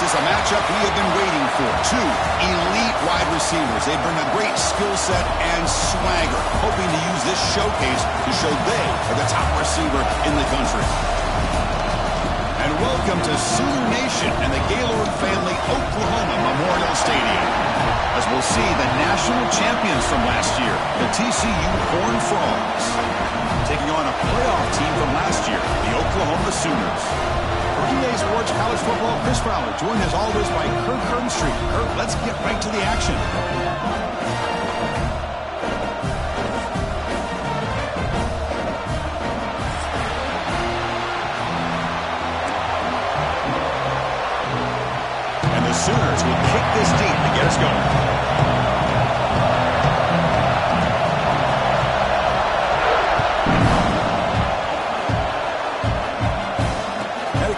This is a matchup we have been waiting for. Two elite wide receivers. They bring a great skill set and swagger, hoping to use this showcase to show they are the top receiver in the country. And welcome to Sooner Nation and the Gaylord Family Oklahoma Memorial Stadium, as we'll see the national champions from last year, the TCU Horned Frogs, taking on a playoff team from last year, the Oklahoma Sooners. For EA Sports College Football, Chris Fowler, joined as always by Kirk Herbstreit. Kirk, let's get right to the action. And the Sooners will kick this deep to get us going.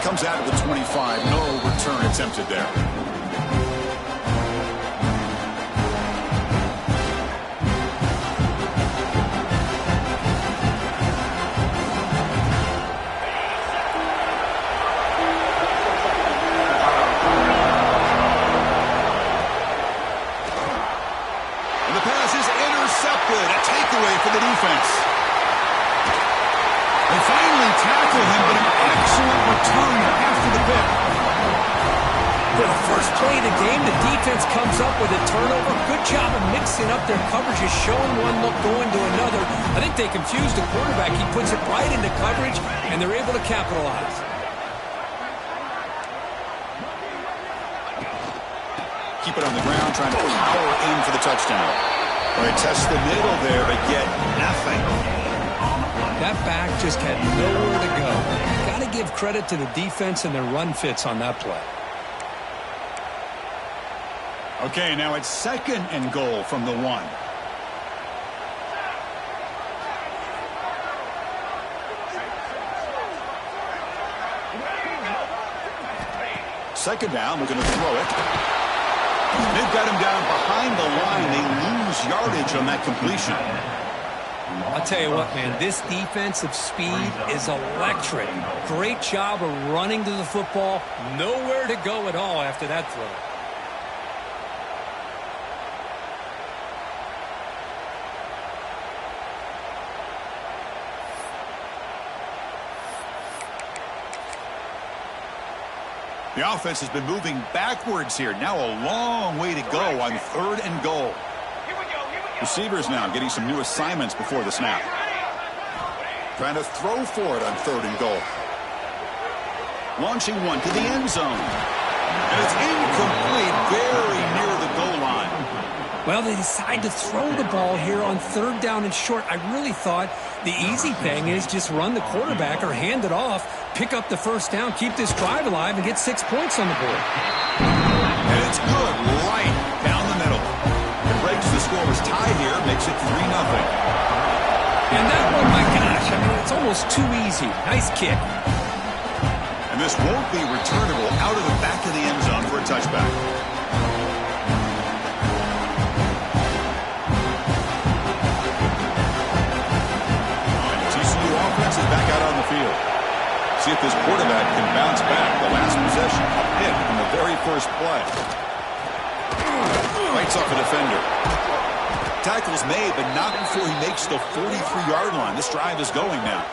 Comes out of the 25. No return attempted there. And the pass is intercepted. A takeaway for the defense. They finally tackled him, but an excellent return after the pick. For the first play of the game, the defense comes up with a turnover. Good job of mixing up their coverages, showing one look, going to another. I think they confused the quarterback. He puts it right into coverage, and they're able to capitalize. Keep it on the ground, trying to power in for the touchdown. All right, test the middle there, but get nothing. That back just had nowhere to go. Got to give credit to the defense and their run fits on that play. Okay, now it's 2nd and goal from the 1. Second down, looking to throw it. They've got him down behind the line. They lose yardage on that completion. I'll tell you what, man, this defensive speed is electric. Great job of running to the football. Nowhere to go at all after that throw. The offense has been moving backwards here. Now a long way to go on 3rd and goal. Receivers now getting some new assignments before the snap. Trying to throw for it on 3rd and goal. Launching one to the end zone. And it's incomplete, very near the goal line. Well, they decide to throw the ball here on 3rd down and short. I really thought the easy thing is just run the quarterback or hand it off, pick up the 1st down, keep this drive alive, and get 6 points on the board. And it's good right down the middle. It breaks the scoreless tie here, makes it 3-0. And that one, my gosh, I mean, it's almost too easy. Nice kick. And this won't be returnable out of the back of the end zone for a touchback. And the TCU offense is back out on the field. See if this quarterback can bounce back. The last possession, a pick in the very first play. Fights off a defender. Tackle's made, but not before he makes the 43-yard line. This drive is going now.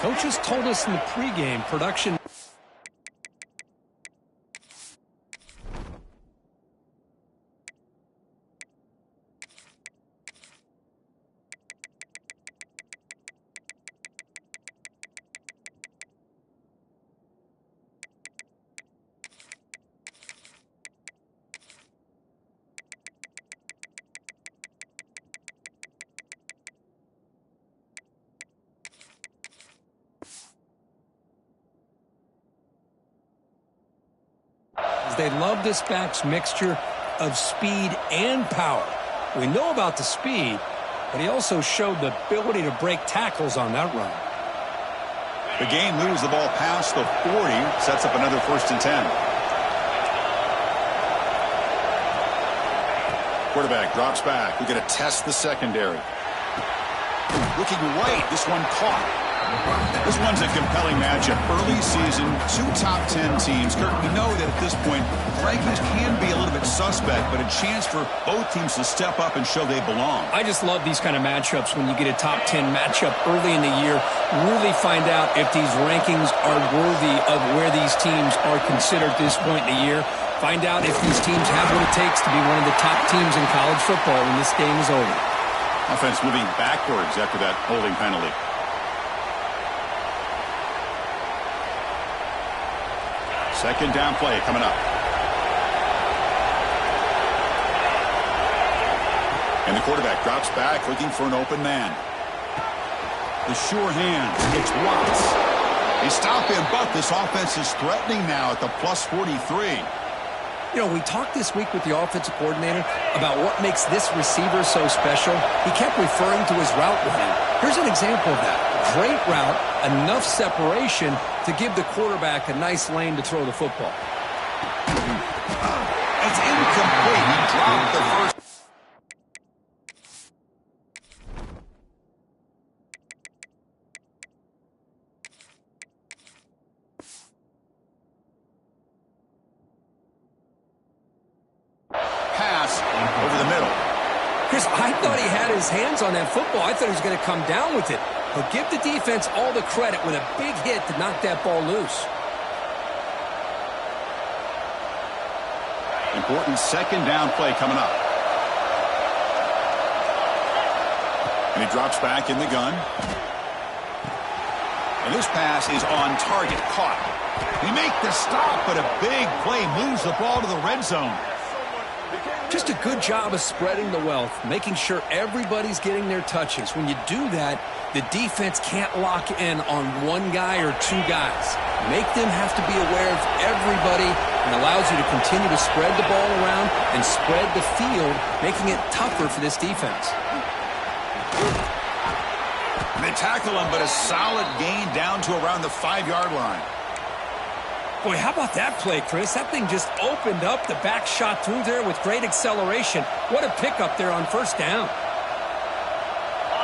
Coaches told us in the pregame production. They love this back's mixture of speed and power. We know about the speed, but he also showed the ability to break tackles on that run. The game moves the ball past the 40, sets up another 1st and 10. Quarterback drops back. We're going to test the secondary. Looking right, this one caught. This one's a compelling matchup. Early season, 2 top 10 teams. Kurt, we know that at this point, rankings can be a little bit suspect, but a chance for both teams to step up and show they belong. I just love these kind of matchups when you get a top 10 matchup early in the year. Really find out if these rankings are worthy of where these teams are considered at this point in the year. Find out if these teams have what it takes to be one of the top teams in college football when this game is over. Offense moving backwards after that holding penalty. Second down play coming up. And the quarterback drops back looking for an open man. The sure hands. It's Watts. They stop him, but this offense is threatening now at the plus 43. You know, we talked this week with the offensive coordinator about what makes this receiver so special. He kept referring to his route running. Here's an example of that. Great route, enough separation to give the quarterback a nice lane to throw the football. It's incomplete. He dropped the first. Pass over the middle. Chris, I thought he had his hands on that football. I thought he was going to come down with it. But give the defense all the credit with a big hit to knock that ball loose. Important second down play coming up. And he drops back in the gun. And this pass is on target. Caught. He make the stop, but a big play moves the ball to the red zone. Just a good job of spreading the wealth, making sure everybody's getting their touches. When you do that, the defense can't lock in on one guy or two guys. Make them have to be aware of everybody and allows you to continue to spread the ball around and spread the field, making it tougher for this defense. They tackle him, but a solid gain down to around the 5-yard line. Boy, how about that play, Chris? That thing just opened up. The back shot through there with great acceleration. What a pickup there on first down.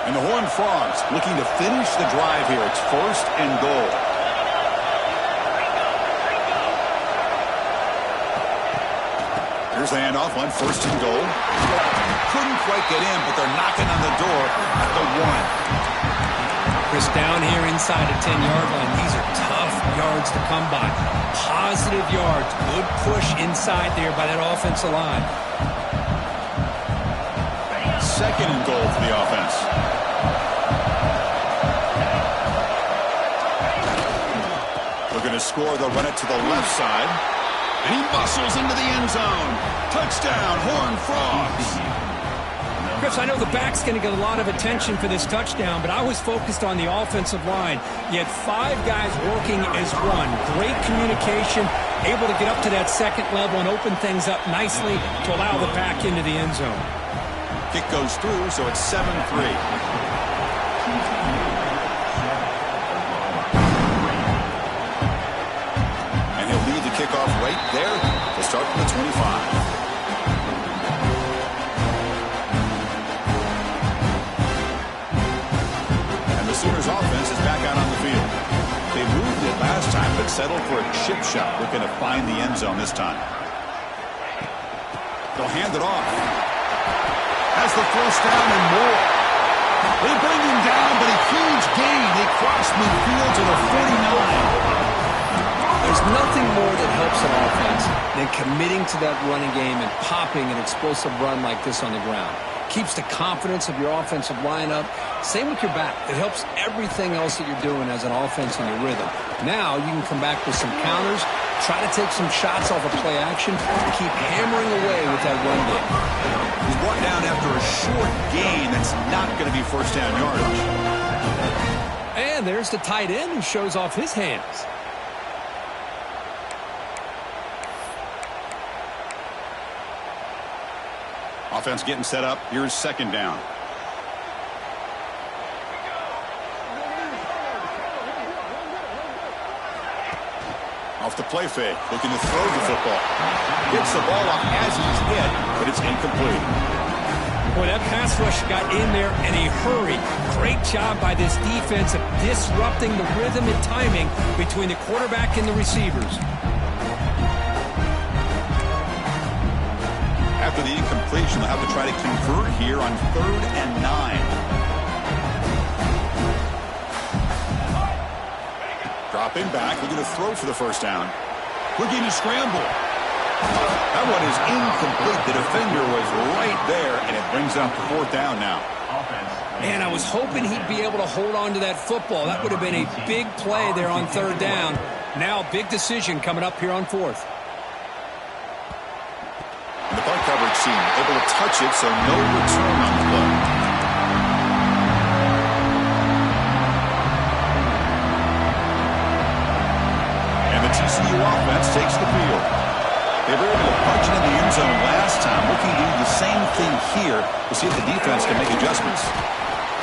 And the Horned Frogs looking to finish the drive here. It's 1st and goal. Here's the handoff on 1st and goal. Couldn't quite get in, but they're knocking on the door at the 1. Chris, down here inside the 10-yard line, these are tough yards to come by. Positive yards. Good push inside there by that offensive line. 2nd and goal for the offense. Looking to score, they'll run it to the left side. And he muscles into the end zone. Touchdown, Horned Frogs. Chris, I know the back's going to get a lot of attention for this touchdown, but I was focused on the offensive line. You had 5 guys working as one. Great communication, able to get up to that 2nd level and open things up nicely to allow the back into the end zone. Kick goes through, so it's 7-3. And he'll lead the kickoff right there to start from the 25. Sooners offense is back out on the field. They moved it last time, but settled for a chip shot, looking to find the end zone this time. They'll hand it off. Has the 1st down and more. They bring him down, but a huge gain. They cross midfield to the 49. There's nothing more that helps an offense than committing to that running game and popping an explosive run like this on the ground. Keeps the confidence of your offensive lineup. Same with your back. It helps everything else that you're doing as an offense in your rhythm. Now you can come back with some counters, try to take some shots off of play action, and keep hammering away with that run game. He's brought down after a short gain that's not going to be 1st down yardage. And there's the tight end who shows off his hands. Offense getting set up. Here's 2nd down. Off the play fake, looking to throw the football. Gets the ball off as he's hit, but it's incomplete. Boy, that pass rush got in there in a hurry. Great job by this defense of disrupting the rhythm and timing between the quarterback and the receivers. After the incompletion, they'll have to try to convert here on 3rd and 9. Dropping back, looking to throw for the first down. Looking to scramble. That one is incomplete. The defender was right there, and it brings up 4th down now. Man, I was hoping he'd be able to hold on to that football. That would have been a big play there on 3rd down. Now, big decision coming up here on 4th. And the punt coverage team able to touch it, so no return on the play. And the TCU offense takes the field. They were able to punch it in the end zone last time. Looking to do the same thing here to see if the defense can make adjustments.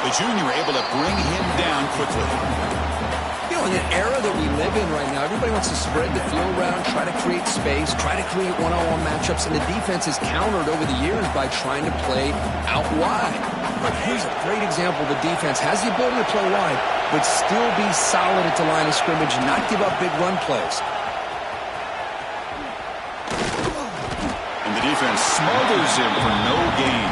The junior able to bring him down quickly. You know, in the era that we live in right now, everybody wants to spread the field around, try to create space, try to create one-on-one matchups, and the defense is countered over the years by trying to play out wide. But here's a great example. The defense has the ability to play wide, but still be solid at the line of scrimmage and not give up big run plays. And the defense smothers him for no gain.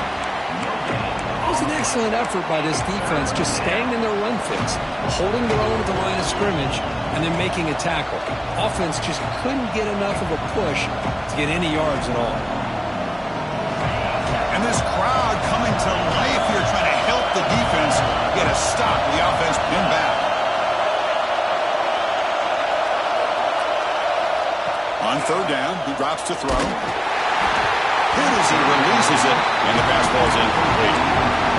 It was an excellent effort by this defense, just staying in their run fix, holding their own at the line of scrimmage, and then making a tackle. Offense just couldn't get enough of a push to get any yards at all. And this crowd coming to life here, trying to help the defense get a stop. The offense pinned back. On 3rd down, he drops to throw. Hit as he releases it, and the pass ball is incomplete.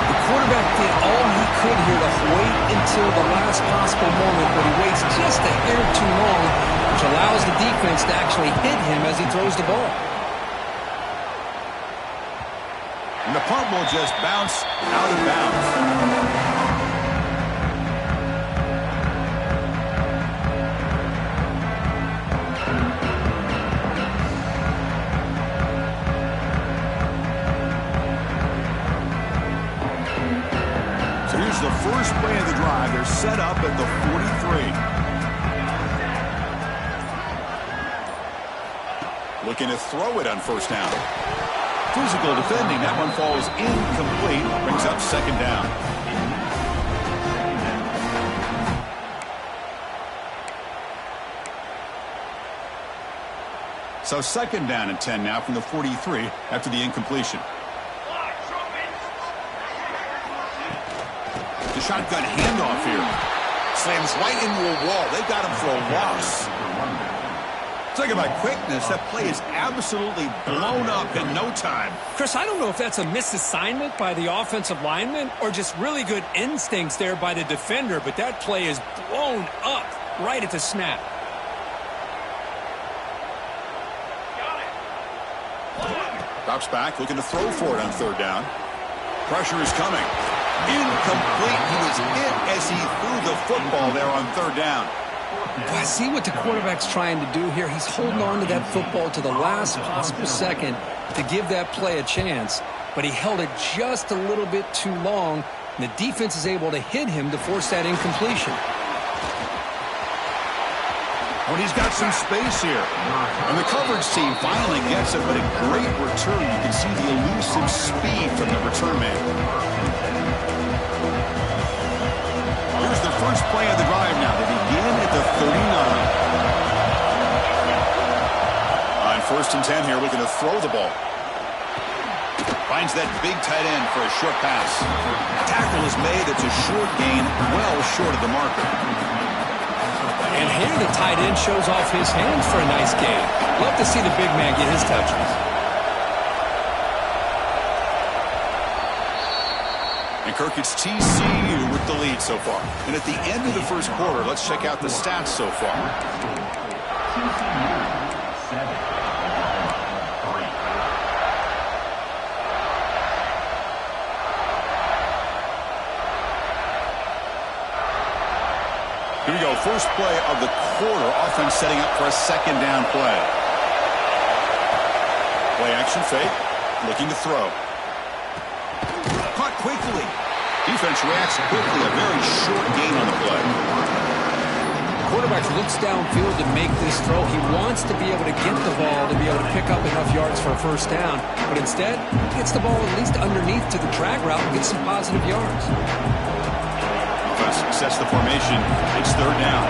The quarterback did all he could here to wait until the last possible moment, but he waits just a hair too long, which allows the defense to actually hit him as he throws the ball. And the punt will just bounce out of bounds. The first play of the drive. They're set up at the 43. Looking to throw it on 1st down. Physical defending. That one falls incomplete. Brings up 2nd down. So 2nd down and 10 now from the 43 after the incompletion. The shotgun handoff here. Slams right into a wall. They got him for a loss. Talking about quickness, that play is absolutely blown up in no time. Chris, I don't know if that's a misassignment by the offensive lineman or just really good instincts there by the defender, but that play is blown up right at the snap. Drops back, looking to throw for it on 3rd down. Pressure is coming. Incomplete. He was hit as he threw the football there on 3rd down. Boy, see what the quarterback's trying to do here. He's holding on to that football to the last possible second to give that play a chance, but he held it just a little bit too long, and the defense is able to hit him to force that incompletion. When he's got some space here. And the coverage team finally gets it, but a great return. You can see the elusive speed from the return man. Here's the first play of the drive now. They begin at the 39. On 1st and 10 here, looking to throw the ball. Finds that big tight end for a short pass. Tackle is made. It's a short gain, well short of the marker. And here the tight end shows off his hands for a nice gain. Love to see the big man get his touches. And Kirk, it's TCU with the lead so far. And at the end of the first quarter, let's check out the stats so far. Here we go, first play of the quarter. Offense setting up for a 2nd down play. Play action fake, looking to throw. quickly. Defense reacts quickly. A very short gain on the play. Quarterback looks downfield to make this throw. He wants to be able to get the ball to be able to pick up enough yards for a first down. But instead, he gets the ball at least underneath to the drag route and gets some positive yards. Offense sets the formation. It's third down.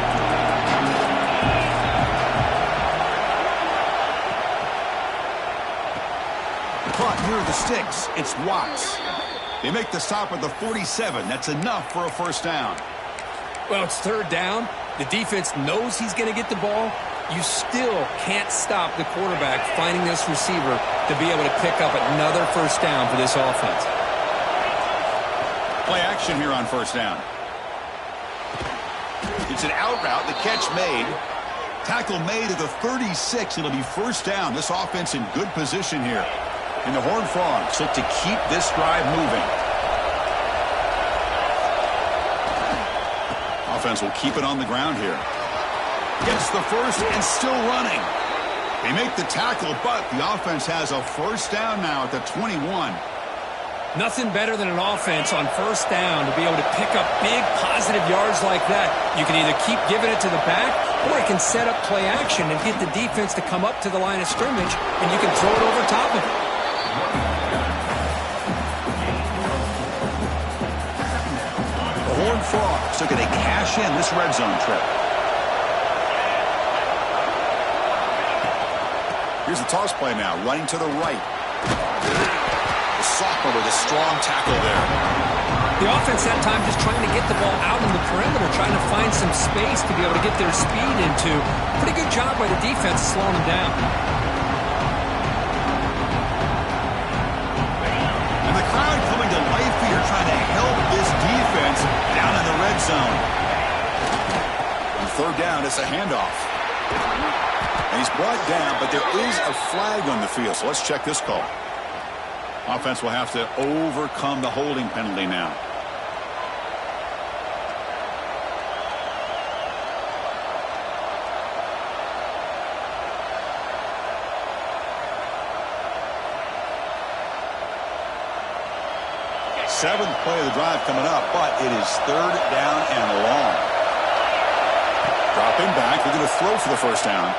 Caught near the sticks. It's Watts. They make the stop at the 47. That's enough for a first down. Well, it's third down. The defense knows he's going to get the ball. You still can't stop the quarterback finding this receiver to be able to pick up another first down for this offense. Play action here on first down. It's an out route. The catch made. Tackle made at the 36. It'll be first down. This offense in good position here. And the Horned Frogs look to keep this drive moving. Offense will keep it on the ground here. Gets the first and still running. They make the tackle, but the offense has a first down now at the 21. Nothing better than an offense on first down to be able to pick up big positive yards like that. You can either keep giving it to the back, or it can set up play action and get the defense to come up to the line of scrimmage, and you can throw it over top of it. The Horned Frogs looking to cash in this red zone trip. Here's the toss play now, running to the right. The sophomore with a strong tackle there. The offense that time just trying to get the ball out in the perimeter, trying to find some space to be able to get their speed into. Pretty good job by the defense slowing them down. And the crowd coming to life here, trying to help this defense down in the red zone. On third down, it's a handoff. And he's brought down, but there is a flag on the field, so let's check this call. Offense will have to overcome the holding penalty now. Seventh play of the drive coming up, but it is third down and long. Dropping back, they're going to throw for the first down.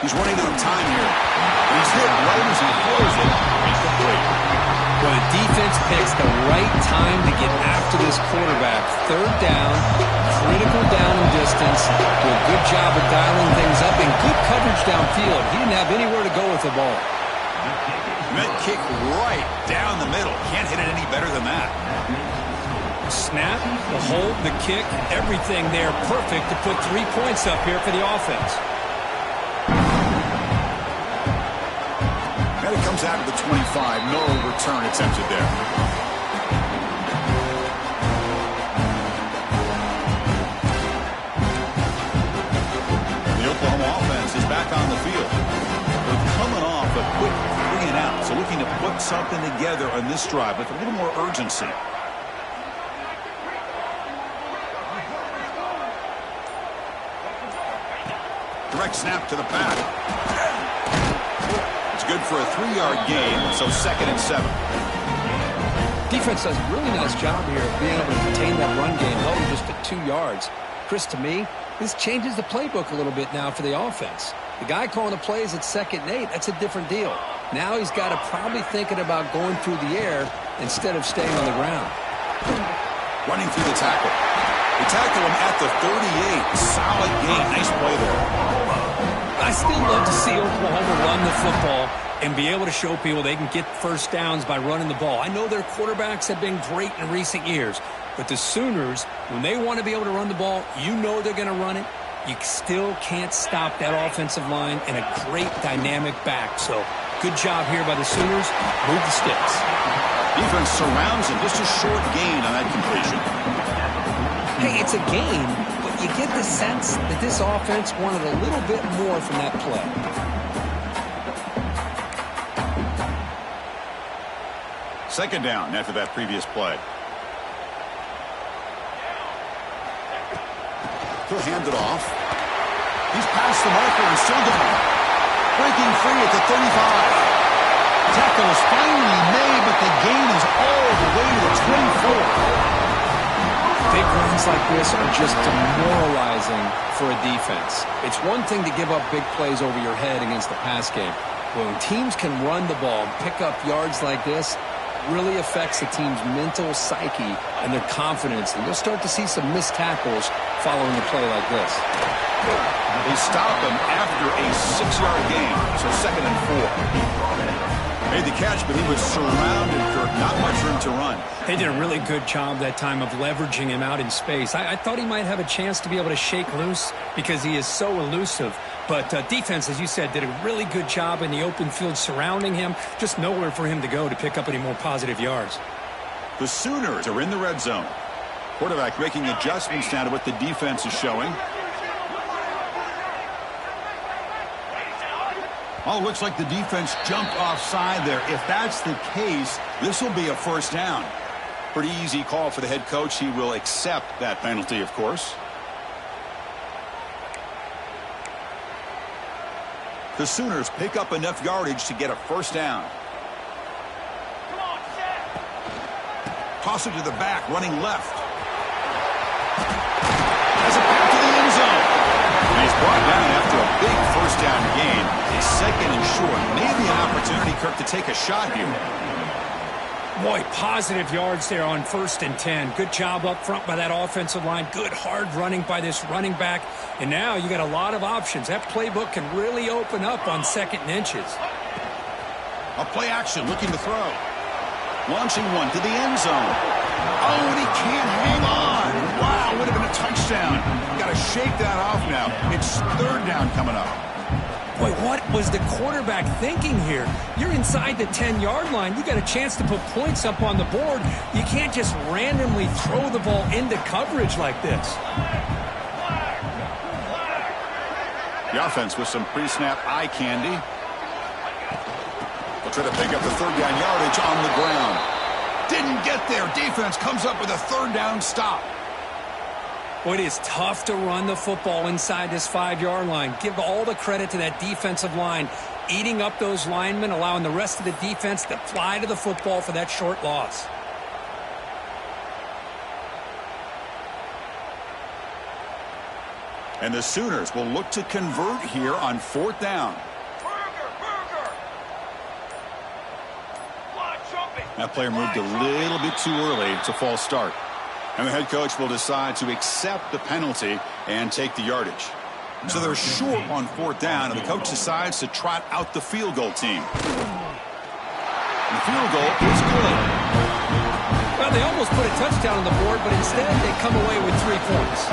He's running out of time here. And he's hit right as he throws it. Incomplete. Well, the defense picks the right time to get after this quarterback. Third down, critical down and distance. Do a good job of dialing things up and good coverage downfield. He didn't have anywhere to go with the ball. Met kick right down the middle. Can't hit it any better than that. Snap, the hold, the kick, everything there perfect to put 3 points up here for the offense. And it comes out of the 25. No return attempted there. The Oklahoma offense is back on the field. They're coming off a quick 3 and out. So looking to put something together on this drive with a little more urgency. Direct snap to the back. It's good for a 3-yard gain, so 2nd and 7. Defense does a really nice job here of being able to contain that run game, held him just at 2 yards. Chris, to me, this changes the playbook a little bit now for the offense. The guy calling the plays at 2nd and 8, that's a different deal. Now he's got to probably thinking about going through the air instead of staying on the ground. Running through the tackle. They tackle him at the 38. Solid gain. Nice play there. I still love to see Oklahoma run the football and be able to show people they can get first downs by running the ball. I know their quarterbacks have been great in recent years, but the Sooners, when they want to be able to run the ball, you know they're going to run it. You still can't stop that offensive line and a great dynamic back. So good job here by the Sooners. Move the sticks. Defense surrounds him. Just a short gain on that completion. Hey, it's a gain, but you get the sense that this offense wanted a little bit more from that play. Second down after that previous play. He'll hand it off. He's past the marker and still going. Breaking free at the 35. Tackle is finally made, but the gain is all the way to the 24. Big runs like this are just demoralizing for a defense. It's one thing to give up big plays over your head against the pass game. But when teams can run the ball and pick up yards like this, really affects the team's mental psyche and their confidence. And you'll start to see some missed tackles following a play like this. They stop him after a 6-yard gain, so 2nd and 4. Made the catch, but he was surrounded, Kirk. Not much room to run. They did a really good job that time of leveraging him out in space. I thought he might have a chance to be able to shake loose because he is so elusive. But defense, as you said, did a really good job in the open field surrounding him. Just nowhere for him to go to pick up any more positive yards. The Sooners are in the red zone. Quarterback making adjustments now to what the defense is showing. Oh, looks like the defense jumped offside there. If that's the case, this will be a first down. Pretty easy call for the head coach. He will accept that penalty, of course. The Sooners pick up enough yardage to get a first down. Toss it to the back, running left. Has it back to the end zone. And he's brought down after a big first down gain. It's 2nd and short. Maybe an opportunity, Kirk, to take a shot here. Boy, positive yards there on 1st and 10. Good job up front by that offensive line. Good hard running by this running back. And now you got a lot of options. That playbook can really open up on 2nd and inches. A play action, looking to throw. Launching one to the end zone. Oh, and he can't hang on. Wow, would have been a touchdown. Got to shake that off now. It's 3rd down coming up. Boy, what was the quarterback thinking here? You're inside the 10-yard line. You got a chance to put points up on the board. You can't just randomly throw the ball into coverage like this. The offense with some pre-snap eye candy. They'll try to pick up the 3rd down yardage on the ground. Didn't get there. Defense comes up with a 3rd down stop. Boy, it is tough to run the football inside this 5-yard line. Give all the credit to that defensive line, eating up those linemen, allowing the rest of the defense to fly to the football for that short loss. And the Sooners will look to convert here on 4th down. That player moved a little bit too early. It's a false start. And the head coach will decide to accept the penalty and take the yardage. So they're short on 4th down, and the coach decides to trot out the field goal team. And the field goal is good. Well, they almost put a touchdown on the board, but instead they come away with 3 points.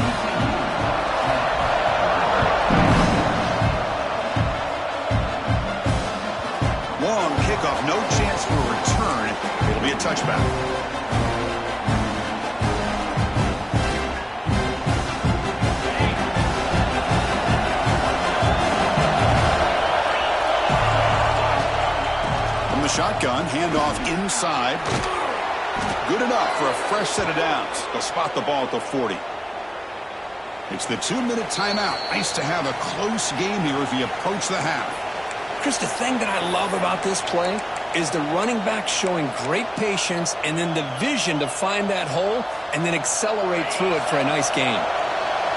Long kickoff, no chance for a return. It'll be a touchback. From the shotgun, handoff inside. Good enough for a fresh set of downs. They'll spot the ball at the 40. It's the 2-minute timeout. Nice to have a close game here as we approach the half. Chris, the thing that I love about this play is the running back showing great patience and then the vision to find that hole and then accelerate through it for a nice gain.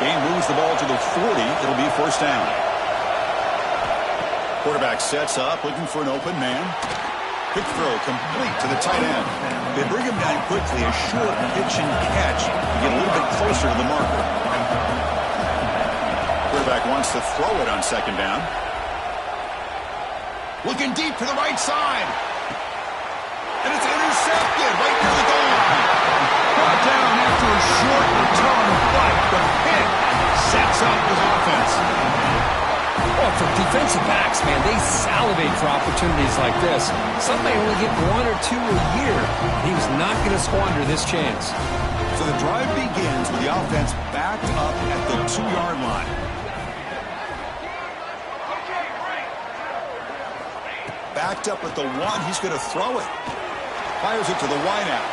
Gain moves the ball to the 40. It'll be first down. Quarterback sets up, looking for an open man. Quick throw complete to the tight end. They bring him down quickly. A short pitch and catch to get a little bit closer to the marker. Quarterback wants to throw it on 2nd down. Looking deep to the right side. And it's intercepted right near the goal line. Brought down after a short return, but the pick sets up his offense. Oh, for defensive backs, man, they salivate for opportunities like this. Some may only get 1 or 2 a year. He was not going to squander this chance. So the drive begins with the offense backed up at the 2-yard line. Backed up at the 1, he's going to throw it. Fires it to the wideout.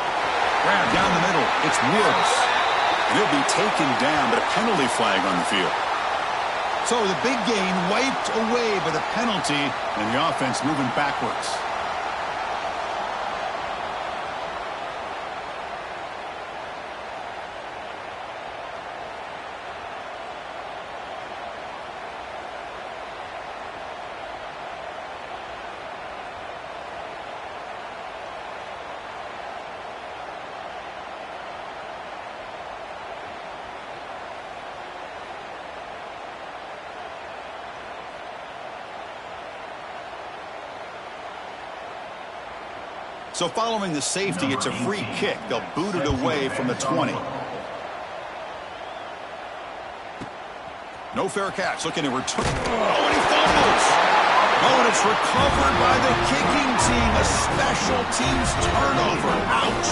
Grab down the middle. It's Woods. And he'll be taken down, but a penalty flag on the field. So the big gain wiped away by the penalty, and the offense moving backwards. So following the safety, it's a free kick. They'll boot it away from the 20. No fair catch. Looking to return. Oh, and he fumbles. Oh, and it's recovered by the kicking team. A special teams turnover. Ouch.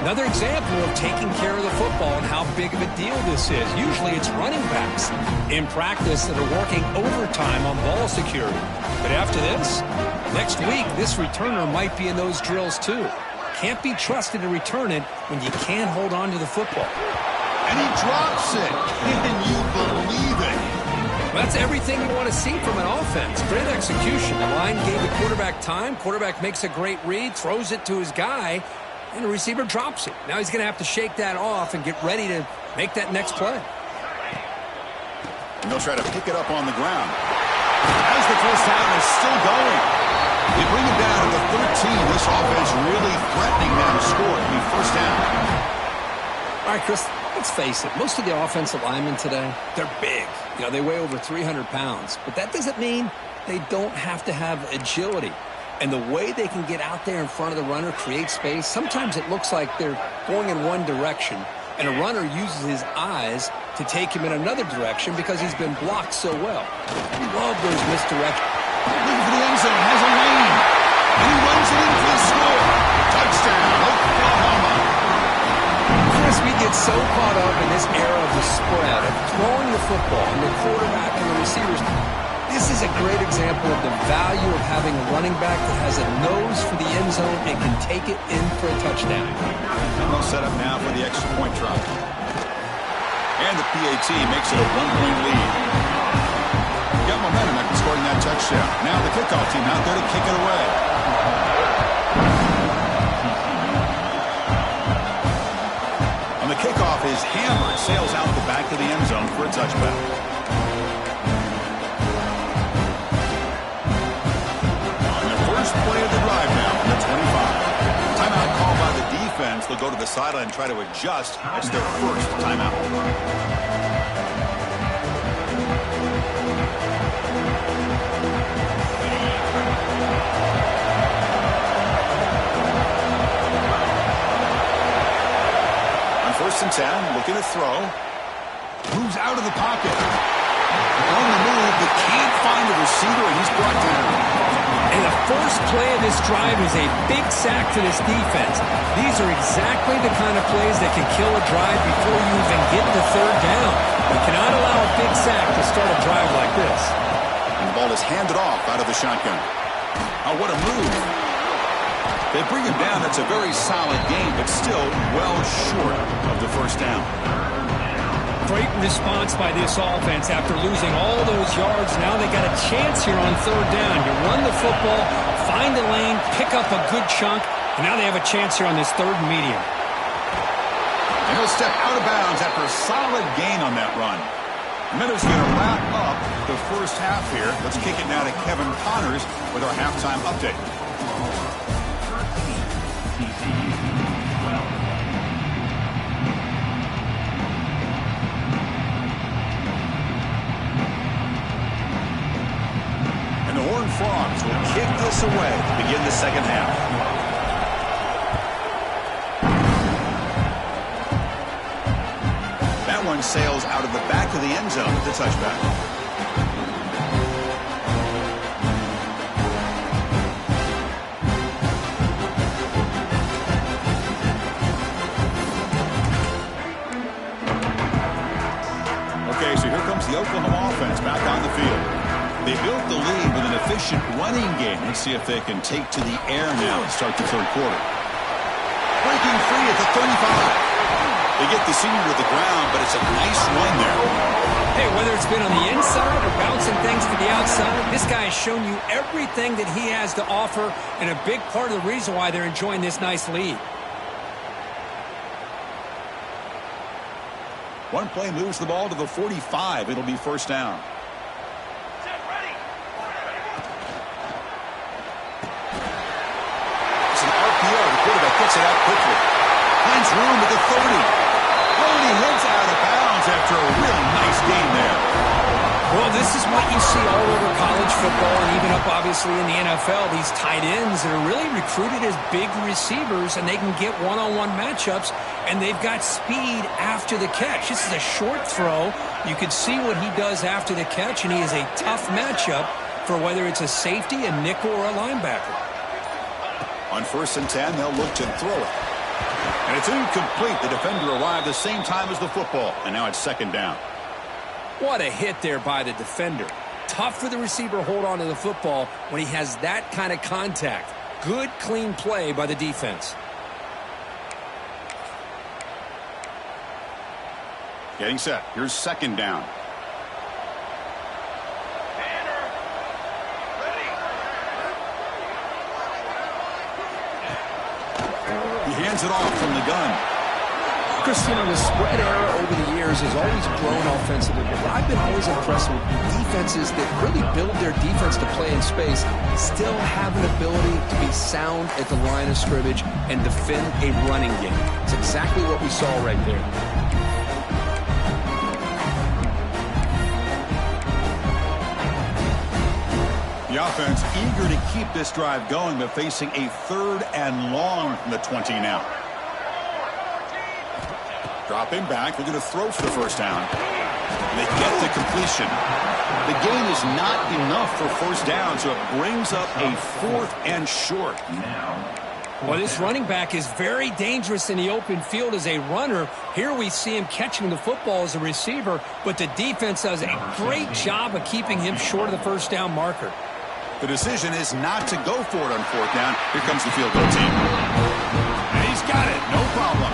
Another example of taking care of the football and how big of a deal this is. Usually it's running backs in practice that are working overtime on ball security. But after this, next week, this returner might be in those drills too. Can't be trusted to return it when you can't hold on to the football. And he drops it. Can you believe it? That's everything you want to see from an offense. Great execution. The line gave the quarterback time. Quarterback makes a great read, throws it to his guy, and the receiver drops it. Now he's going to have to shake that off and get ready to make that next play. And they'll try to pick it up on the ground. As the first down is still going. They bring it down to the 13. This offense really threatening now to score. It'll be first down. All right, Chris, let's face it. Most of the offensive linemen today, they're big. You know, they weigh over 300 pounds. But that doesn't mean they don't have to have agility. And the way they can get out there in front of the runner, create space, sometimes it looks like they're going in one direction, and a runner uses his eyes to take him in another direction because he's been blocked so well. I love those misdirections. Looking for the end zone, has a lane, and he runs it in for the score. Touchdown, Oklahoma. Chris, we get so caught up in this era of the spread, of throwing the football, and the quarterback and the receivers. This is a great example of the value of having a running back that has a nose for the end zone and can take it in for a touchdown. They'll set up now for the extra point try. And the PAT makes it a 1-point lead. Got momentum after scoring that touchdown. Now the kickoff team out there to kick it away. On the kickoff, his hammer sails out the back of the end zone for a touchback. Play of the drive now from the 25. Timeout called by the defense. They'll go to the sideline and try to adjust. It's their first timeout. On 1st and 10, looking to throw. Moves out of the pocket. On the move, but can't find the receiver, and he's brought down. And the first play of this drive is a big sack for this defense. These are exactly the kind of plays that can kill a drive before you even get to 3rd down. You cannot allow a big sack to start a drive like this. And the ball is handed off out of the shotgun. Oh, what a move. They bring him down. That's a very solid game, but still well short of the first down. Great response by this offense after losing all those yards. Now they got a chance here on 3rd down. You run the football, find a lane, pick up a good chunk, and now they have a chance here on this 3rd and medium. And he'll step out of bounds after a solid gain on that run. Minutes going to wrap up the first half here. Let's kick it now to Kevin Connors with our halftime update. Frogs will kick this away to begin the second half. That one sails out of the back of the end zone with the touchback. Okay, so here comes the Oklahoma offense back on the field. They built the lead with an efficient running game. Let's see if they can take to the air now and start the 3rd quarter. Breaking free at the 35. They get the senior to the ground, but it's a nice run there. Hey, whether it's been on the inside or bouncing things to the outside, this guy has shown you everything that he has to offer, and a big part of the reason why they're enjoying this nice lead. One play moves the ball to the 45. It'll be first down. Gets it out quickly. Finds room at the 30. Oh, and he heads out of bounds after a really nice game there. Well, this is what you see all over college football and even up, obviously, in the NFL. These tight ends that are really recruited as big receivers, and they can get one-on-one matchups, and they've got speed after the catch. This is a short throw. You can see what he does after the catch, and he is a tough matchup for whether it's a safety, a nickel, or a linebacker. On 1st and 10, they'll look to throw it. And it's incomplete. The defender arrived the same time as the football, and now it's 2nd down. What a hit there by the defender. Tough for the receiver to hold on to the football when he has that kind of contact. Good, clean play by the defense. Getting set. Here's 2nd down. He hands it off from the gun. Christian, the spread era over the years has always grown offensively, but I've been always impressed with defenses that really build their defense to play in space, still have an ability to be sound at the line of scrimmage and defend a running game. It's exactly what we saw right there. The offense eager to keep this drive going, but facing a 3rd and long from the 20 now. Dropping back, they're going to throw for the 1st down. They get the completion. The gain is not enough for 1st down, so it brings up a 4th and short. Well, this running back is very dangerous in the open field as a runner. Here we see him catching the football as a receiver, but the defense does a great job of keeping him short of the 1st down marker. The decision is not to go for it on 4th down. Here comes the field goal team. And he's got it, no problem.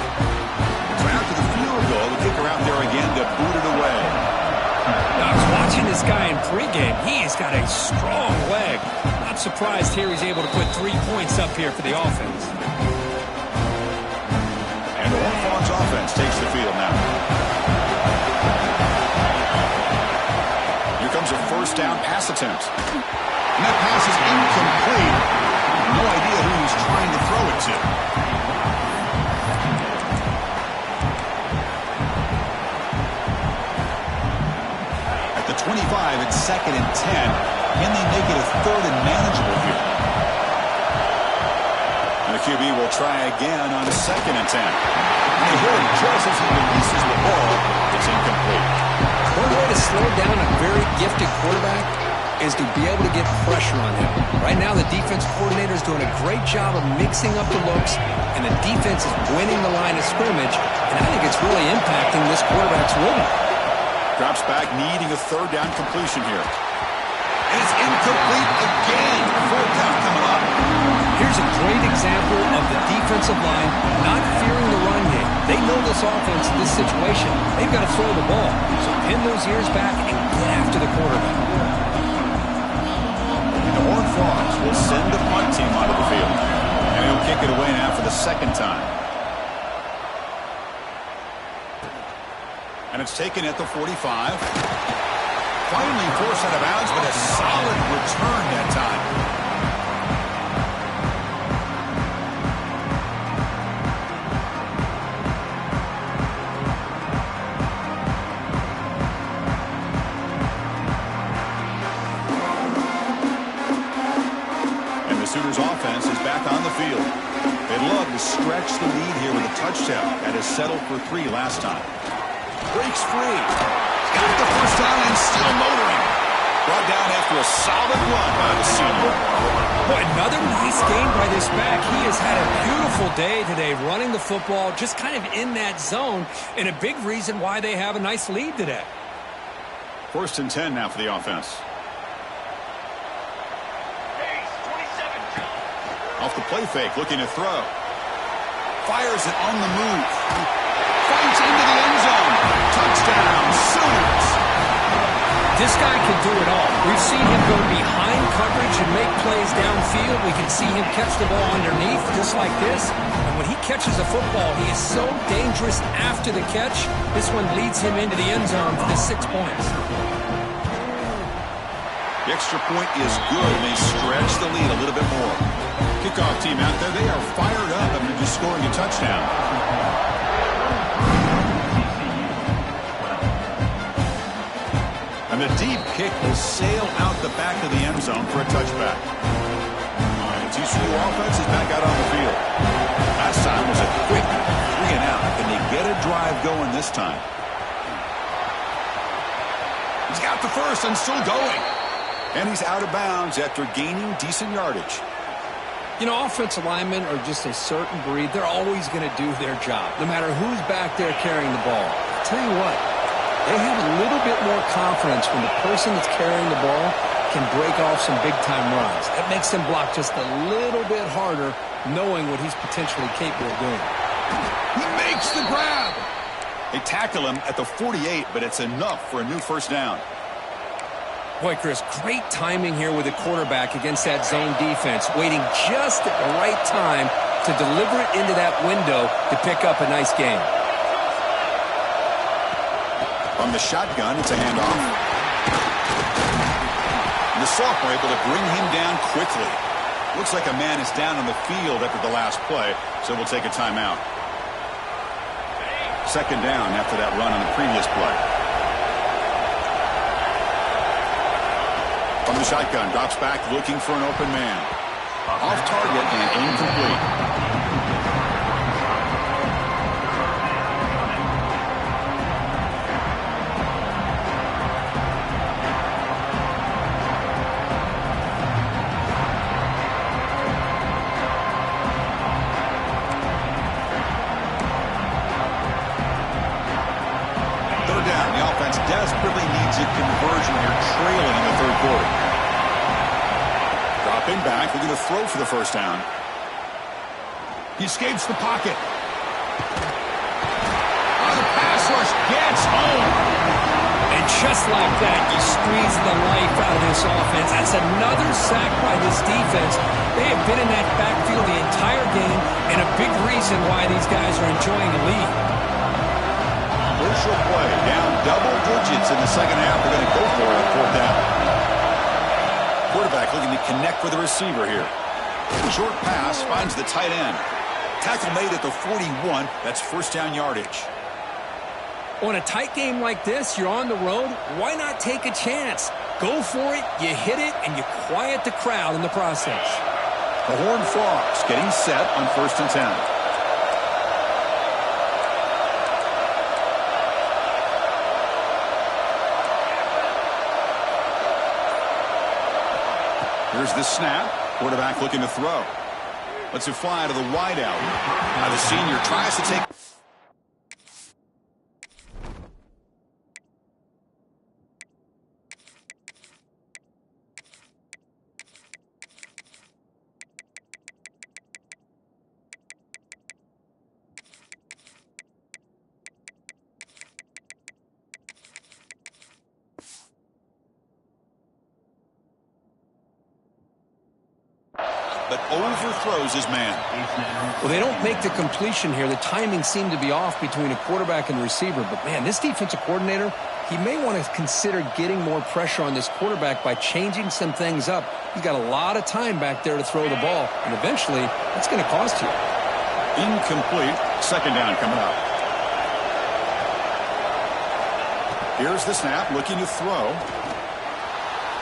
So after the field goal, the kicker out there again to boot it away. Now, I was watching this guy in pregame. He has got a strong leg. Not surprised here he's able to put 3 points up here for the offense. And the Hornets offense takes the field now. Here comes a 1st down pass attempt. And that pass is incomplete. No idea who he's trying to throw it to. At the 25, it's 2nd and 10. Can they make it a 3rd and manageable here? And the QB will try again on 2nd and 10. And they hit him just as he releases the ball. It's incomplete. One way to slow down a very gifted quarterback is to be able to get pressure on him. Right now, the defense coordinator is doing a great job of mixing up the looks, and the defense is winning the line of scrimmage, and I think it's really impacting this quarterback's rhythm. Drops back, needing a 3rd down completion here. And it's incomplete again. 4th down coming up. Here's a great example of the defensive line not fearing the run game. They know this offense, this situation. They've got to throw the ball. So pin those ears back and get after the quarterback. The Horned Frogs will send the punt team onto the field. And he'll kick it away now for the 2nd time. And it's taken at the 45. Finally forced out of bounds, but a solid return that time. Sooners offense is back on the field. They'd love to stretch the lead here with a touchdown and has settled for 3 last time. Breaks free. Got the 1st down and still motoring. Brought down after a solid run by the senior. Boy, another nice game by this back. He has had a beautiful day today running the football, just kind of in that zone, and a big reason why they have a nice lead today. 1st and 10 now for the offense. Off the play fake, looking to throw. Fires it on the move. Fights into the end zone. Touchdown, Sooners. This guy can do it all. We've seen him go behind coverage and make plays downfield. We can see him catch the ball underneath just like this. And when he catches a football, he is so dangerous after the catch. This one leads him into the end zone for the 6 points. The extra point is good. They stretch the lead a little bit more. Kickoff team out there, they are fired up after just scoring a touchdown. And the deep kick will sail out the back of the end zone for a touchback. The TCU offense is back out on the field. Last time was a quick 3-and-out. Can they get a drive going this time? He's got the first and still going. And he's out of bounds after gaining decent yardage. You know, offensive linemen are just a certain breed. They're always going to do their job, no matter who's back there carrying the ball. I'll tell you what, they have a little bit more confidence when the person that's carrying the ball can break off some big-time runs. That makes them block just a little bit harder, knowing what he's potentially capable of doing. He makes the grab. They tackle him at the 48, but it's enough for a new first down. Boy, Chris, great timing here with the quarterback against that zone defense, waiting just at the right time to deliver it into that window to pick up a nice gain. From the shotgun, it's a handoff. And the sophomore able to bring him down quickly. Looks like a man is down on the field after the last play, so we'll take a timeout. Second down after that run on the previous play. From the shotgun, drops back looking for an open man. Off target and incomplete. Desperately needs a conversion here, trailing in the third quarter. Dropping back, looking to throw for the first down. He escapes the pocket. Oh, the pass rush gets home. And just like that, you squeeze the life out of this offense. That's another sack by this defense. They have been in that backfield the entire game, and a big reason why these guys are enjoying the lead. Crucial play, down double digits in the second half. They're going to go for it on fourth down. Quarterback looking to connect with the receiver here. Short pass finds the tight end. Tackle made at the 41. That's first down yardage. On a tight game like this, you're on the road. Why not take a chance? Go for it, you hit it, and you quiet the crowd in the process. The Horned Frogs getting set on first and 10. Here's the snap. Quarterback looking to throw. Lets it fly to the wideout. Now the senior tries to take... but overthrows his man. Well, they don't make the completion here. The timing seemed to be off between a quarterback and the receiver. But, man, this defensive coordinator, he may want to consider getting more pressure on this quarterback by changing some things up. He's got a lot of time back there to throw the ball, and eventually that's going to cost you. Incomplete. Second down coming up. Here's the snap, looking to throw.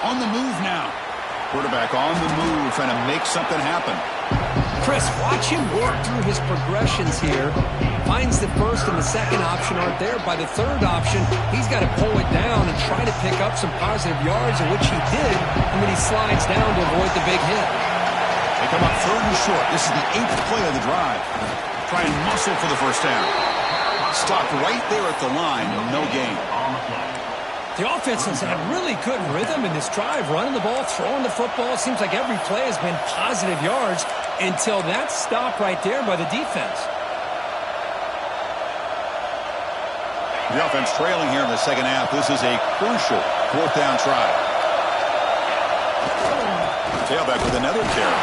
On the move now. Quarterback on the move, trying to make something happen. Chris, watch him work through his progressions here. Finds the first and the second option aren't there. By the third option, he's got to pull it down and try to pick up some positive yards, of which he did, and then he slides down to avoid the big hit. They come up third and short. This is the 8th play of the drive. Try and muscle for the first down. Stopped right there at the line, no gain. The offense has had really good rhythm in this drive, running the ball, throwing the football. It seems like every play has been positive yards until that stop right there by the defense. The offense trailing here in the second half. This is a crucial fourth down try. Tailback with another carry.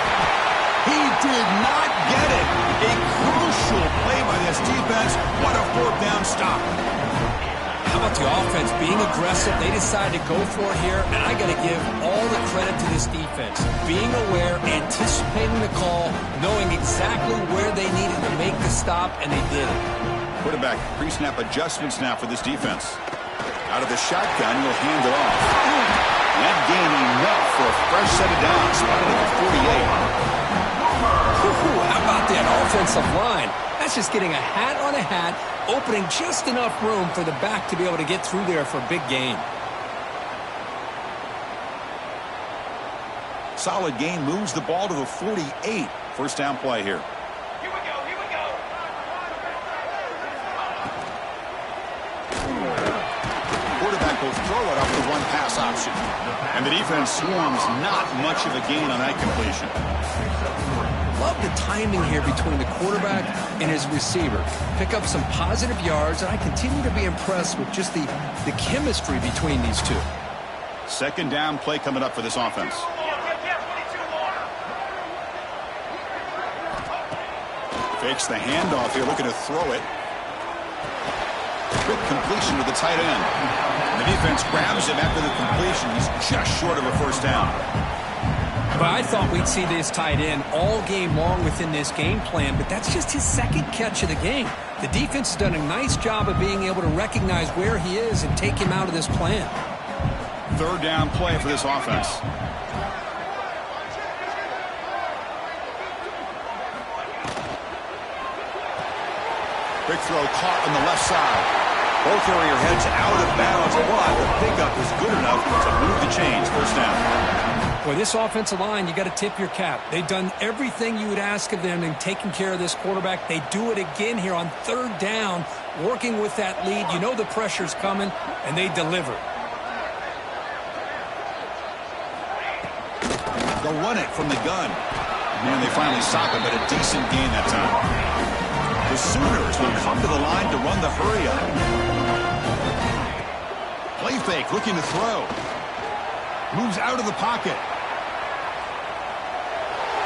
He did not get it. A crucial play by this defense. What a fourth down stop. How about the offense being aggressive? They decided to go for it here, and I got to give all the credit to this defense. Being aware, anticipating the call, knowing exactly where they needed to make the stop, and they did it. Quarterback pre-snap adjustments now for this defense. Out of the shotgun, he'll hand it off. And that gained enough for a fresh set of downs. Spotted at the 48. How about that offensive line? That's just getting a hat on a hat, opening just enough room for the back to be able to get through there for a big gain. Solid gain moves the ball to the 48. First down play here. Here we go, here we go. Quarterback will throw it off the one-pass option. And the defense swarms, not much of a gain on that completion. Love the timing here between the quarterback and his receiver. Pick up some positive yards, and I continue to be impressed with just the chemistry between these two. Second down play coming up for this offense. Fakes the handoff here, looking to throw it. Quick completion to the tight end. The defense grabs him after the completion. He's just short of a first down. But I thought we'd see this tight end all game long within this game plan, but that's just his second catch of the game. The defense has done a nice job of being able to recognize where he is and take him out of this plan. Third down play for this offense. Quick throw caught on the left side. Ball carrier heads out of bounds, but the pickup is good enough to move the chains. First down. Boy, this offensive line, you got to tip your cap. They've done everything you would ask of them in taking care of this quarterback. They do it again here on third down, working with that lead. You know the pressure's coming, and they deliver. They'll run it from the gun. Man, they finally stop it, but a decent gain that time. The Sooners will come to the line to run the hurry up. Play fake, looking to throw. Moves out of the pocket.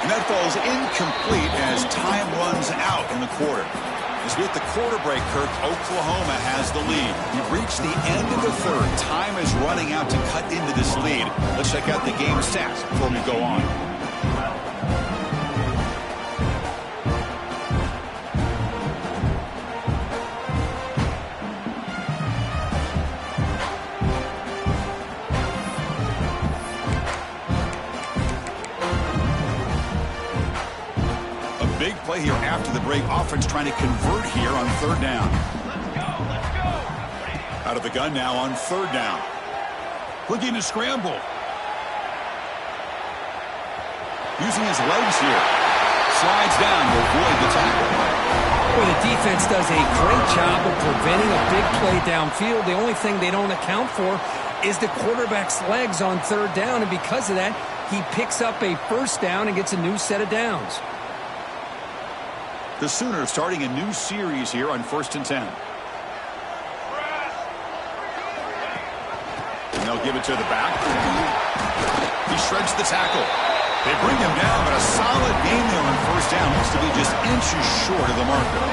And that falls incomplete as time runs out in the quarter. As we hit the quarter break, Kirk, Oklahoma has the lead. We've reached the end of the third. Time is running out to cut into this lead. Let's check out the game stats before we go on. Big play here after the break. Offense trying to convert here on third down. Let's go. Out of the gun now on third down. Looking to scramble. Using his legs here. Slides down to avoid the tackle. Well, the defense does a great job of preventing a big play downfield. The only thing they don't account for is the quarterback's legs on third down, and because of that, he picks up a first down and gets a new set of downs. The Sooners starting a new series here on 1st and 10. And they'll give it to the back. He shreds the tackle. They bring him down, but a solid game there on first down. Looks to be just inches short of the marker.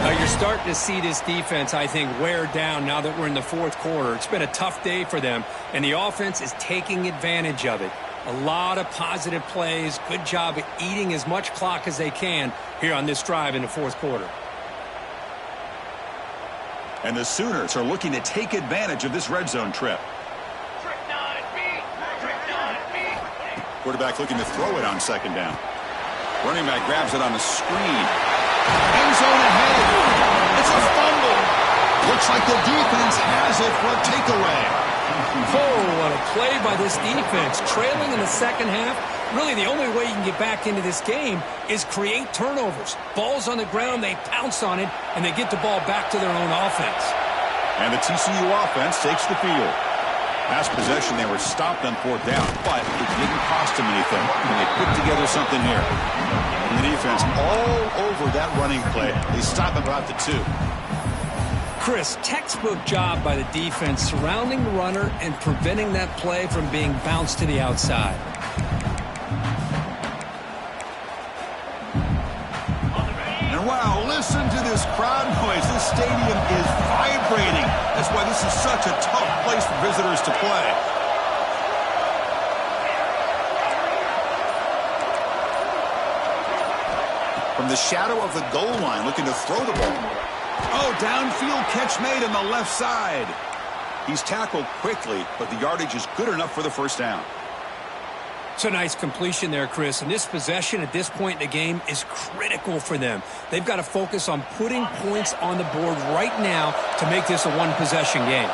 Now you're starting to see this defense, I think, wear down now that we're in the fourth quarter. It's been a tough day for them, and the offense is taking advantage of it. A lot of positive plays. Good job of eating as much clock as they can here on this drive in the fourth quarter. And the Sooners are looking to take advantage of this red zone trip. Trick 9B. Quarterback looking to throw it on second down. Running back grabs it on the screen. End zone ahead. It's a fumble. Looks like the defense has it for a takeaway. Oh, what a play by this defense. Trailing in the second half, really the only way you can get back into this game is create turnovers. Ball's on the ground, they pounce on it, and they get the ball back to their own offense. And the TCU offense takes the field. Last possession, they were stopped on fourth down, but it didn't cost them anything. And they put together something here. And the defense all over that running play. They stop about the 2. Chris, textbook job by the defense surrounding the runner and preventing that play from being bounced to the outside. And wow, listen to this crowd noise. This stadium is vibrating. That's why this is such a tough place for visitors to play. From the shadow of the goal line, looking to throw the ball. Oh, downfield catch made on the left side. He's tackled quickly, but the yardage is good enough for the first down. It's a nice completion there, Chris. And this possession at this point in the game is critical for them. They've got to focus on putting points on the board right now to make this a one-possession game.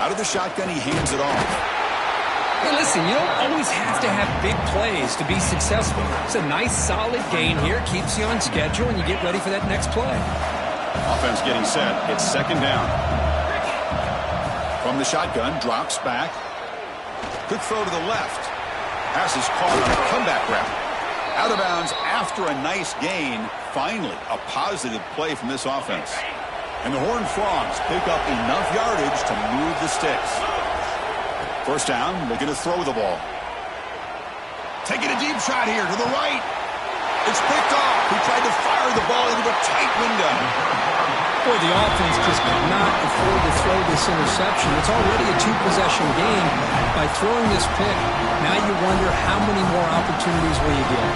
Out of the shotgun, he hands it off. Hey, listen, you don't always have to have big plays to be successful. It's a nice, solid gain here. Keeps you on schedule, and you get ready for that next play. Offense getting set. It's second down. From the shotgun, drops back. Quick throw to the left. Pass is caught on a comeback route. Out of bounds after a nice gain. Finally, a positive play from this offense. And the Horned Frogs pick up enough yardage to move the sticks. First down, looking to throw the ball. Taking a deep shot here to the right. It's picked off. He tried to fire the ball into a tight window. Boy, the offense just could not afford to throw this interception. It's already a two-possession game. By throwing this pick, now you wonder how many more opportunities will you get.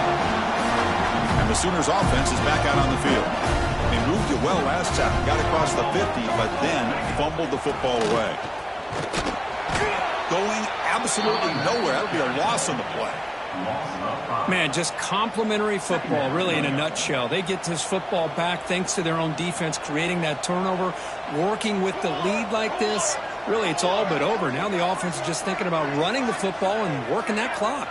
And the Sooners offense is back out on the field. They moved it well last time. Got across the 50, but then fumbled the football away. Going absolutely nowhere. That would be a loss on the play. Man, just complimentary football, really, in a nutshell. They get this football back thanks to their own defense, creating that turnover, working with the lead like this. Really, it's all but over. Now the offense is just thinking about running the football and working that clock.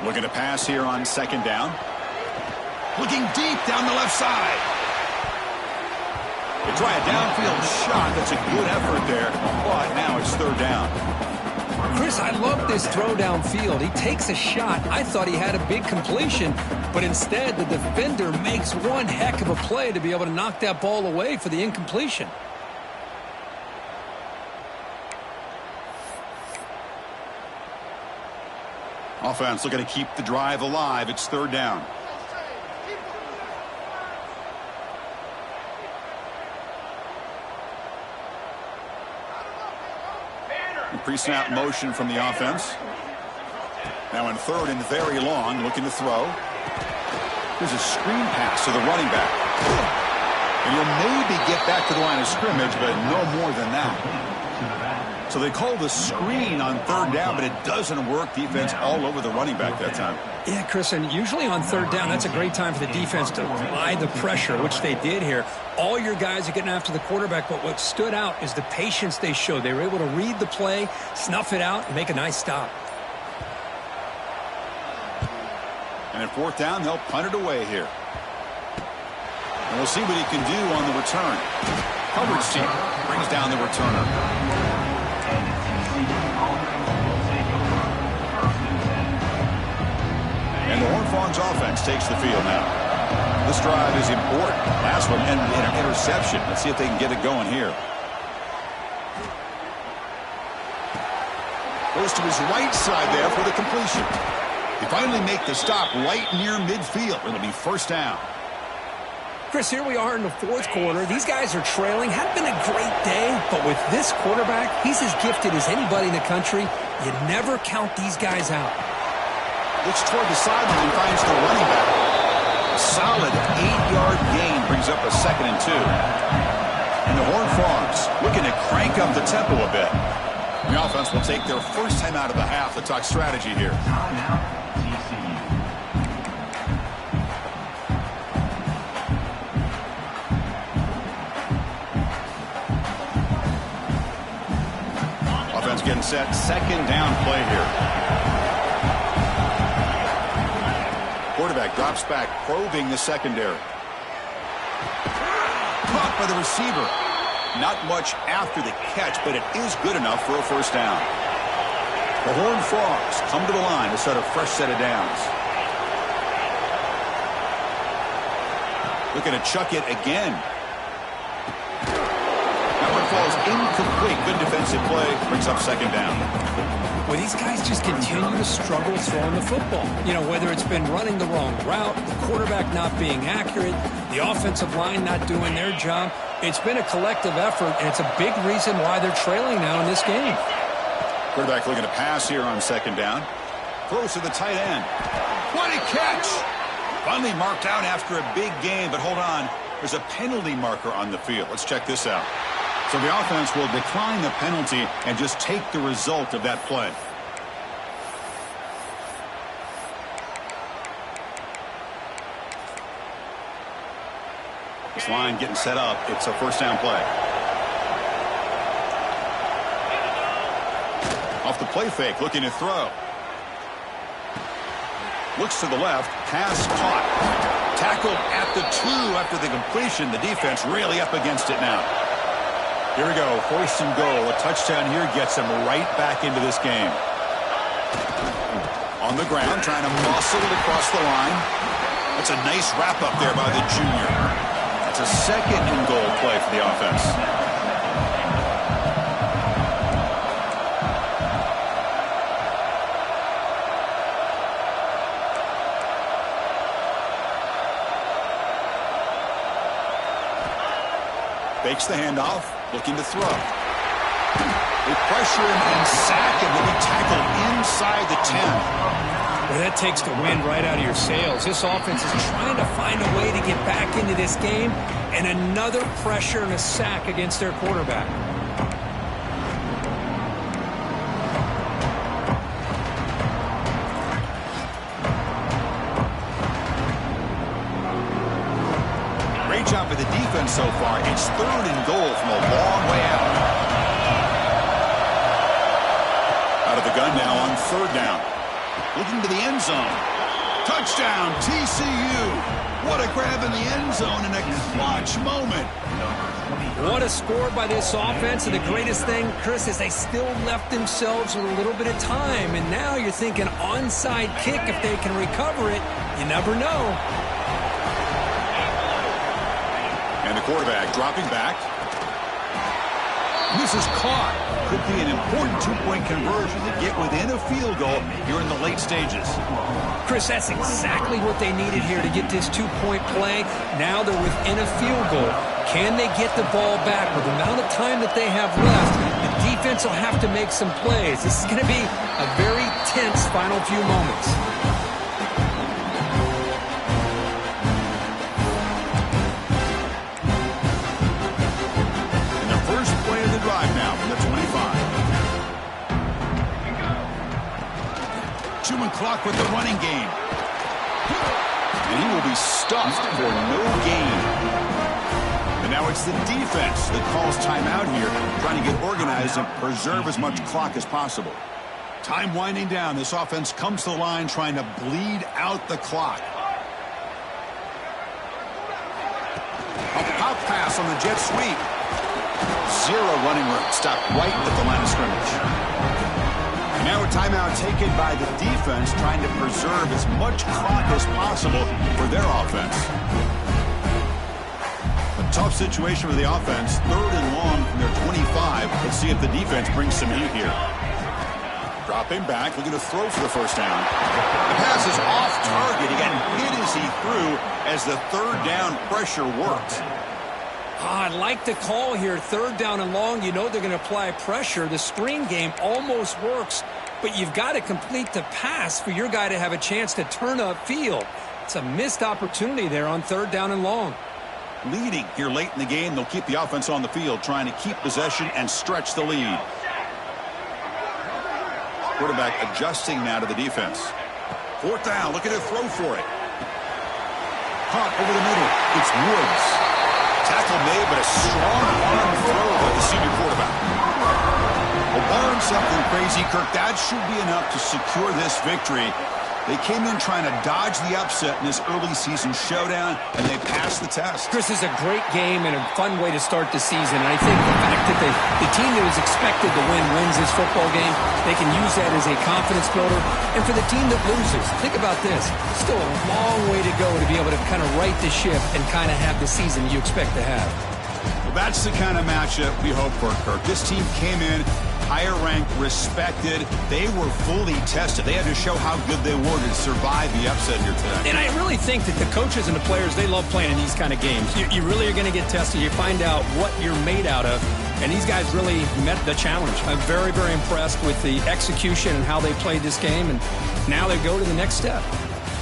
Looking to pass here on second down. Looking deep down the left side. They try a downfield shot. That's a good effort there, but now it's third down. Chris, I love this throw downfield. He takes a shot. I thought he had a big completion, but instead the defender makes one heck of a play to be able to knock that ball away for the incompletion. Offense looking to keep the drive alive. It's third down. Pre-snap motion from the offense. Now in third and very long, looking to throw. There's a screen pass to the running back. And he'll maybe get back to the line of scrimmage, but no more than that. So they call the screen on third down, but it doesn't work. Defense all over the running back that time. Yeah, Chris, and usually on third down, that's a great time for the defense to apply the pressure, which they did here. All your guys are getting after the quarterback, but what stood out is the patience they showed. They were able to read the play, snuff it out, and make a nice stop. And at fourth down, they'll punt it away here. And we'll see what he can do on the return. Hubbard's team brings down the returner. And the Horned Frogs offense takes the field now. This drive is important. Last one ended in an interception. Let's see if they can get it going here. Goes to his right side there for the completion. They finally make the stop right near midfield. It'll be first down. Chris, here we are in the fourth quarter. These guys are trailing. Had been a great day, but with this quarterback, he's as gifted as anybody in the country. You never count these guys out. Looks toward the sideline, finds the running back. A solid 8-yard gain brings up a second and 2. And the Horned Frogs looking to crank up the tempo a bit. The offense will take their first time out of the half to talk strategy here. Offense getting set. Second down play here. Quarterback drops back, probing the secondary. Caught by the receiver. Not much after the catch, but it is good enough for a first down. The Horned Frogs come to the line to set a fresh set of downs. Looking to chuck it again. That one falls incomplete. Good defensive play. Brings up second down. Well, these guys just continue to struggle throwing the football. You know, whether it's been running the wrong route, the quarterback not being accurate, the offensive line not doing their job. It's been a collective effort, and it's a big reason why they're trailing now in this game. Quarterback looking to pass here on second down. Throws to the tight end. What a catch! Finally marked out after a big game, but hold on. There's a penalty marker on the field. Let's check this out. So the offense will decline the penalty and just take the result of that play. This line getting set up. It's a first down play. Off the play fake, looking to throw. Looks to the left, pass caught. Tackled at the 2 after the completion. The defense really up against it now. Here we go, first and goal. A touchdown here gets them right back into this game. On the ground, trying to muscle it across the line. That's a nice wrap up there by the junior. That's a second and goal play for the offense. Fakes the handoff, looking to throw. They pressure him and sack him. He'll be tackled inside the 10. Well, that takes the wind right out of your sails. This offense is trying to find a way to get back into this game, and another pressure and a sack against their quarterback. Great job for the defense so far. It's third and goal from a long way out. Out of the gun now on third down. Looking to the end zone. Touchdown, TCU. What a grab in the end zone in a clutch moment. What a score by this offense. And the greatest thing, Chris, is they still left themselves with a little bit of time. And now you're thinking onside kick if they can recover it. You never know. And the quarterback dropping back. This is caught. Could be an important two-point conversion to get within a field goal here in the late stages. Chris, that's exactly what they needed here to get this two-point play. Now they're within a field goal. Can they get the ball back? With the amount of time that they have left, the defense will have to make some plays. This is going to be a very tense final few moments. Clock with the running game. And he will be stuffed for no gain. And now it's the defense that calls timeout here, trying to get organized and preserve as much clock as possible. Time winding down. This offense comes to the line trying to bleed out the clock. A pop pass on the jet sweep. Zero running room. Stopped right at the line of scrimmage. And now a timeout taken by the defense, trying to preserve as much clock as possible for their offense. A tough situation for the offense. Third and long from their 25. Let's see if the defense brings some heat here. Dropping back, looking to throw for the first down. The pass is off target. He got hit as he threw as the third down pressure worked. I like the call here. Third down and long, you know they're going to apply pressure. The screen game almost works, but you've got to complete the pass for your guy to have a chance to turn upfield. It's a missed opportunity there on third down and long. Leading here late in the game, they'll keep the offense on the field, trying to keep possession and stretch the lead. Quarterback adjusting now to the defense. Fourth down, looking to throw for it. Caught over the middle. It's Woods. Tackle made, but a strong arm throw by the senior quarterback. Well, barring something crazy, Kirk, that should be enough to secure this victory. They came in trying to dodge the upset in this early season showdown, and they passed the test. Chris, is a great game and a fun way to start the season. And I think the fact that the team that was expected to win wins this football game, they can use that as a confidence builder. And for the team that loses, think about this. Still a long way to go to be able to kind of right the ship and kind of have the season you expect to have. Well, that's the kind of matchup we hope for, Kirk. This team came in higher ranked, respected. They were fully tested. They had to show how good they were to survive the upset here today. And I really think that the coaches and the players, they love playing in these kind of games. You really are going to get tested. You find out what you're made out of. And these guys really met the challenge. I'm very, very impressed with the execution and how they played this game. And now they go to the next step.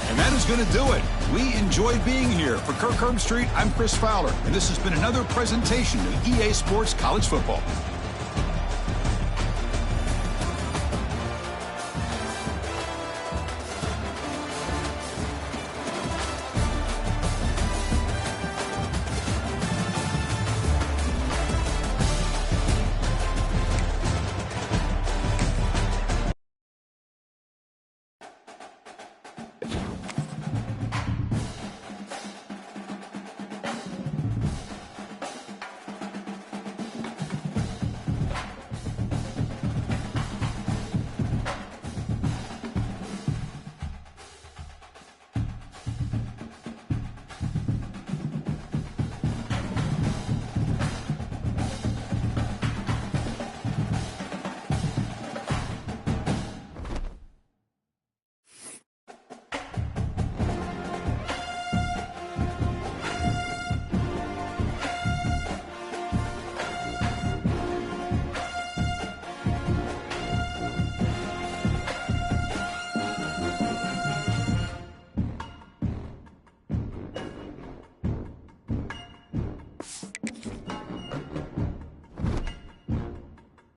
And that is going to do it. We enjoyed being here. For Kirk Herbstreit, I'm Chris Fowler, and this has been another presentation of EA Sports College Football.